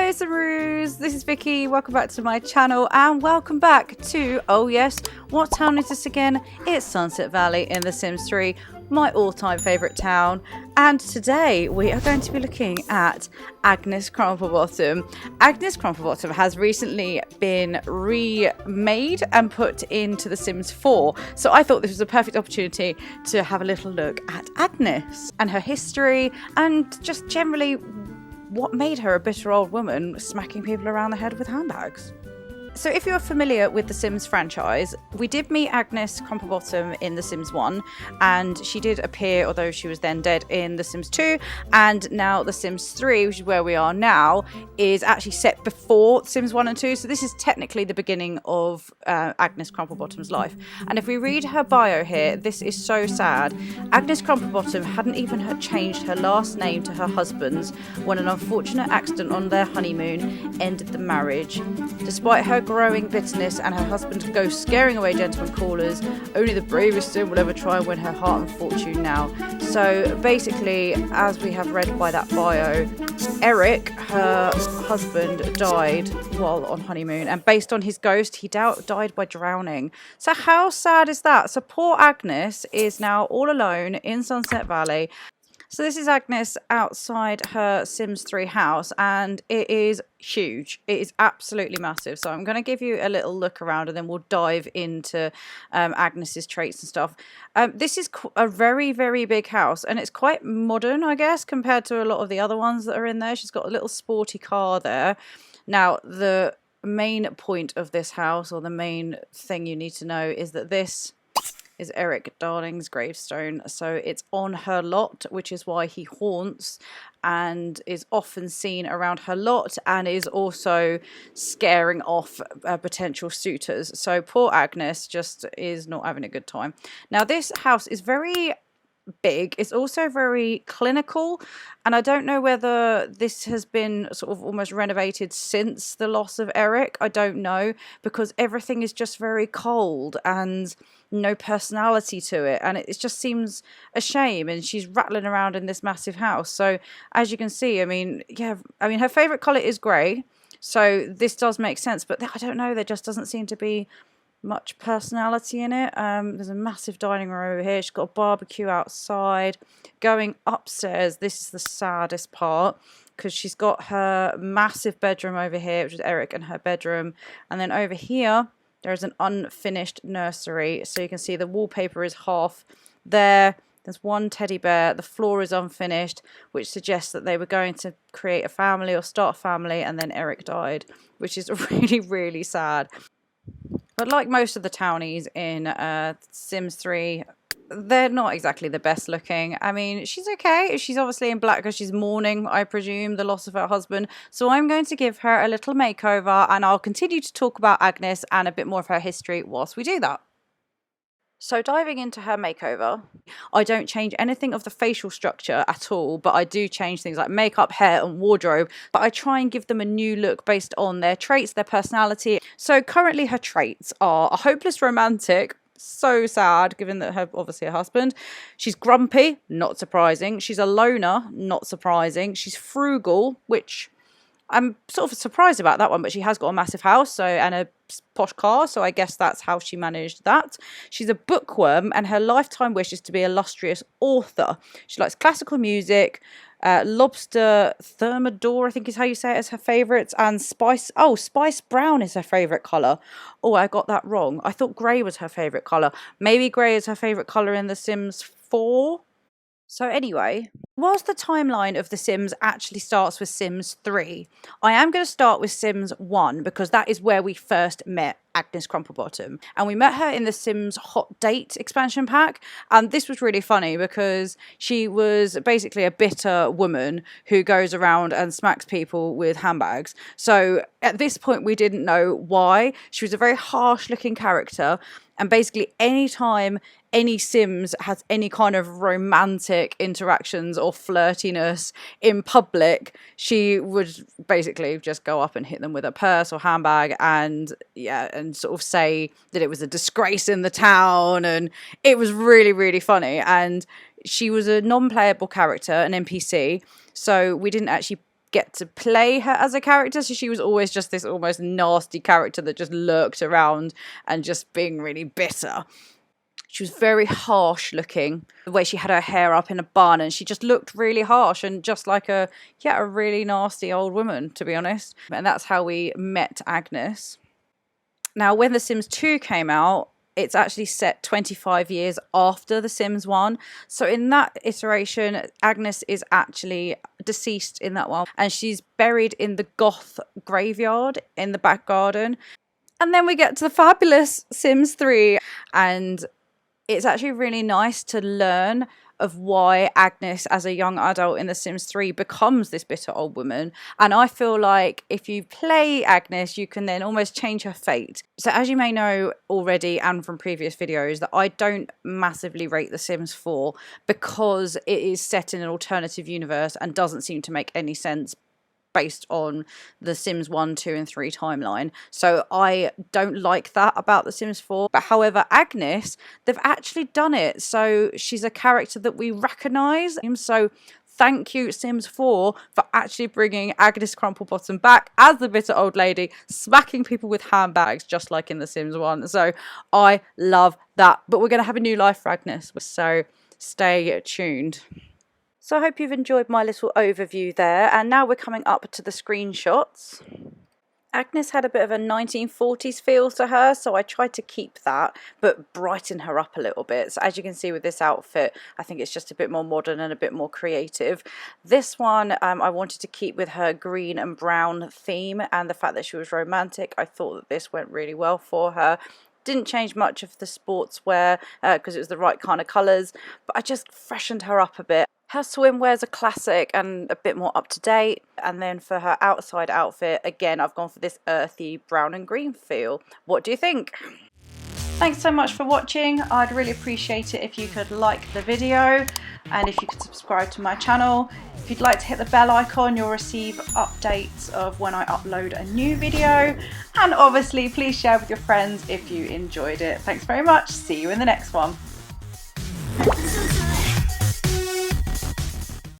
Hello Saroos, this is Vicky, welcome back to my channel and welcome back to, oh yes, what town is this again? It's Sunset Valley in The Sims 3, my all-time favourite town, and today we are going to be looking at Agnes Crumplebottom. Agnes Crumplebottom has recently been remade and put into The Sims 4, so I thought this was a perfect opportunity to have a little look at Agnes and her history and just generally what made her a bitter old woman smacking people around the head with handbags. So if you're familiar with the Sims franchise, we did meet Agnes Crumplebottom in The Sims 1, and she did appear, although she was then dead, in The Sims 2, and now The Sims 3, which is where we are now, is actually set before Sims 1 and 2, so this is technically the beginning of Agnes Crumplebottom's life. And if we read her bio here, this is so sad. Agnes Crumplebottom hadn't even changed her last name to her husband's when an unfortunate accident on their honeymoon ended the marriage. Despite her growing bitterness and her husband's ghost scaring away gentlemen callers, only the bravest Sim will ever try and win her heart and fortune now. So basically, as we have read by that bio, Eric, her husband, died while on honeymoon, and based on his ghost, he died by drowning. So how sad is that? So poor Agnes is now all alone in Sunset Valley. So this is Agnes outside her Sims 3 house, and it is huge. It is absolutely massive. So I'm going to give you a little look around and then we'll dive into Agnes's traits and stuff. This is a very, very big house, and it's quite modern, I guess, compared to a lot of the other ones that are in there. She's got a little sporty car there. Now, the main point of this house, or the main thing you need to know, is that this is Eric Darling's gravestone. So it's on her lot, which is why he haunts and is often seen around her lot and is also scaring off potential suitors. So poor Agnes just is not having a good time. Now this house is very big. It's also very clinical, and I don't know whether this has been sort of almost renovated since the loss of Eric. I don't know, because everything is just very cold and no personality to it, and it just seems a shame. And she's rattling around in this massive house. So as you can see, I mean her favorite color is grey, so this does make sense, but I don't know, there just doesn't seem to be much personality in it. There's a massive dining room over here. She's got a barbecue outside. Going upstairs, this is the saddest part, because she's got her massive bedroom over here, which is Eric and her bedroom, and then over here there's an unfinished nursery. So you can see the wallpaper is half there. There's one teddy bear. The floor is unfinished, which suggests that they were going to create a family or start a family, and then Eric died, which is really, really sad. But like most of the townies in Sims 3, they're not exactly the best looking. I mean, she's okay. She's obviously in black because she's mourning, I presume, the loss of her husband. So I'm going to give her a little makeover, and I'll continue to talk about Agnes and a bit more of her history whilst we do that. So diving into her makeover, I don't change anything of the facial structure at all, but I do change things like makeup, hair and wardrobe, but I try and give them a new look based on their traits, their personality. So currently her traits are a hopeless romantic, so sad given that obviously her husband. She's grumpy, not surprising. She's a loner, not surprising. She's frugal, which I'm sort of surprised about that one, but she has got a massive house and a posh car, so I guess that's how she managed that. She's a bookworm, and her lifetime wish is to be an illustrious author. She likes classical music, lobster thermidor, I think is how you say it, as her favourites, and spice brown is her favourite colour. Oh, I got that wrong. I thought grey was her favourite colour. Maybe grey is her favourite colour in The Sims 4. So anyway, whilst the timeline of The Sims actually starts with Sims 3, I am going to start with Sims 1, because that is where we first met Agnes Crumplebottom. And we met her in the Sims Hot Date expansion pack. And this was really funny because she was basically a bitter woman who goes around and smacks people with handbags. So at this point, we didn't know why. She was a very harsh looking character. And basically anytime any Sims has any kind of romantic interactions or flirtiness in public, she would basically just go up and hit them with a purse or handbag and sort of say that it was a disgrace in the town. And it was really, really funny. And she was a non-playable character, an NPC. So we didn't actually get to play her as a character, so she was always just this almost nasty character that just lurked around and just being really bitter. She was very harsh looking, the way she had her hair up in a bun, and she just looked really harsh and just like a really nasty old woman, to be honest. And that's how we met Agnes. Now, when The Sims 2 came out, it's actually set 25 years after The Sims 1. So in that iteration, Agnes is actually deceased in that one, and she's buried in the Goth graveyard in the back garden. And then we get to the fabulous Sims 3, and it's actually really nice to learn of why Agnes, as a young adult in The Sims 3, becomes this bitter old woman. And I feel like if you play Agnes, you can then almost change her fate. So as you may know already, and from previous videos, that I don't massively rate The Sims 4 because it is set in an alternative universe and doesn't seem to make any sense based on the Sims 1, 2 and 3 timeline. So I don't like that about The Sims 4. But however, Agnes, they've actually done it. So she's a character that we recognise. So thank you, Sims 4, for actually bringing Agnes Crumplebottom back as the bitter old lady, smacking people with handbags, just like in The Sims 1. So I love that. But we're going to have a new life for Agnes. So stay tuned. So I hope you've enjoyed my little overview there, and now we're coming up to the screenshots. Agnes had a bit of a 1940s feel to her, so I tried to keep that, but brighten her up a little bit. So as you can see with this outfit, I think it's just a bit more modern and a bit more creative. This one I wanted to keep with her green and brown theme, and the fact that she was romantic. I thought that this went really well for her. Didn't change much of the sportswear because it was the right kind of colours, but I just freshened her up a bit. Her swimwear's a classic and a bit more up to date. And then for her outside outfit, again, I've gone for this earthy brown and green feel. What do you think? Thanks so much for watching. I'd really appreciate it if you could like the video and if you could subscribe to my channel. If you'd like to hit the bell icon, you'll receive updates of when I upload a new video. And obviously, please share with your friends if you enjoyed it. Thanks very much. See you in the next one.